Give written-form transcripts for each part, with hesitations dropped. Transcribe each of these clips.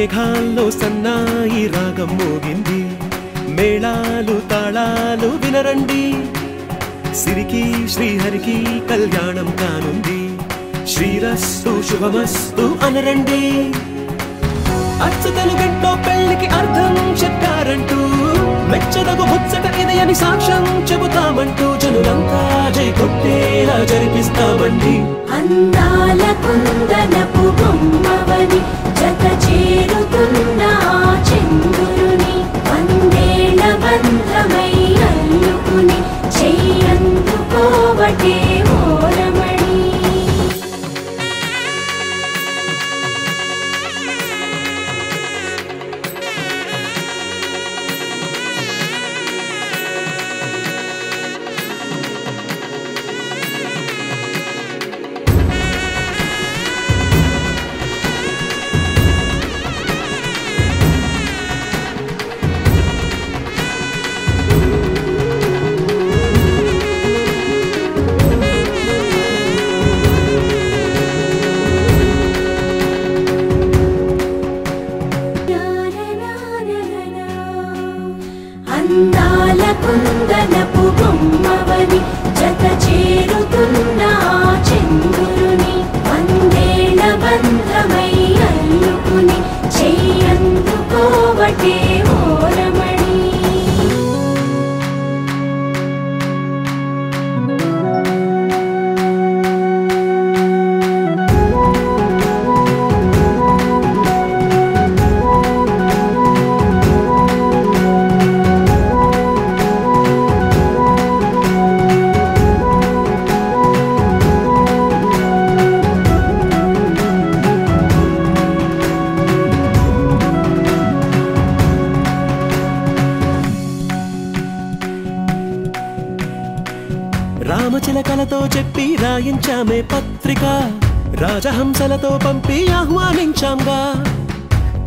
మేఘాల్లో సన్నాయి రాగం మోగింది మేళాలు తాళాలు వినరండి సిరికి శ్రీహరికి కళ్యాణం కానుంది శ్రీరస్తు శుభమస్తు అనరండి అచ్చతలు గంటో పెళ్లికి అర్థం చెప్పారంటూ మెచ్చదగు ముచ్చట ఇది అని సాక్ష్యం చెబుతామంటూ జనులంతా జై కొట్టేలా జరిపిస్తామండి అందాల కుందనపు బొమ్మవని జత చేరుతున్న చంద్రుని వందేళ్ల బంధమై అల్లుకుని చెయ్యందుకోవటే ఓరమణి అందాల కుందనపు బొమ్మవని జత చేరుతున్న చంద్రుని వందేళ్ల బంధమై అల్లుకుని చెయ్యందుకోవటే ఓరమణి రామచిలకలతో చెప్పి రాయించామే పత్రిక రాజహంసలతో పంపి ఆహ్వానించాంగా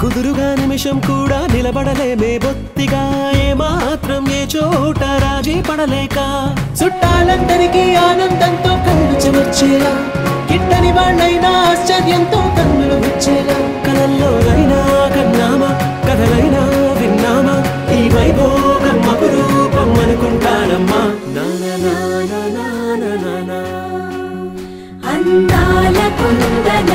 కుదురుగా నిమిషం కూడా నిలబడలేమే బొత్తిగా ఏమాత్రం ఏ చోట రాజీ పడలేక చుట్టాలందరికీ ఆనందంతో కళ్ళు చెమర్చేలా గిట్టని వాళ్ళైనా ఆశ్చర్యంతో కన్నులు వచ్చేలా కలల్లోనైనా కన్నామా కథలైనా విన్నామా ఈ వైభోగం అపురూపం అనుకుంటానమ్మా అందాల కుందన